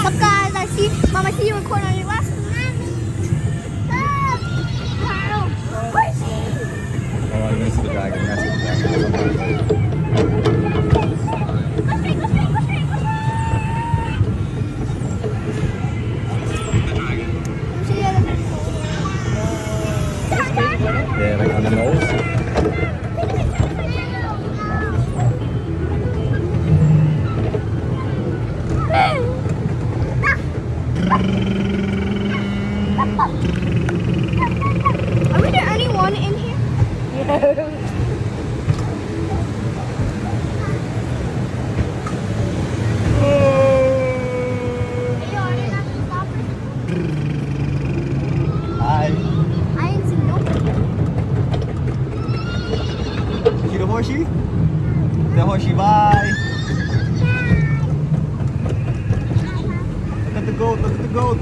Up guys, I see Mom, I see you recording on your last. Oh, you're gonna see the dragon. You're gonna see the dragon. Yeah, like on the nose. Are there anyone in here? Hi. I ain't seen nobody. See the horsey? The horsey, bye. Look at the goat, look at the goat.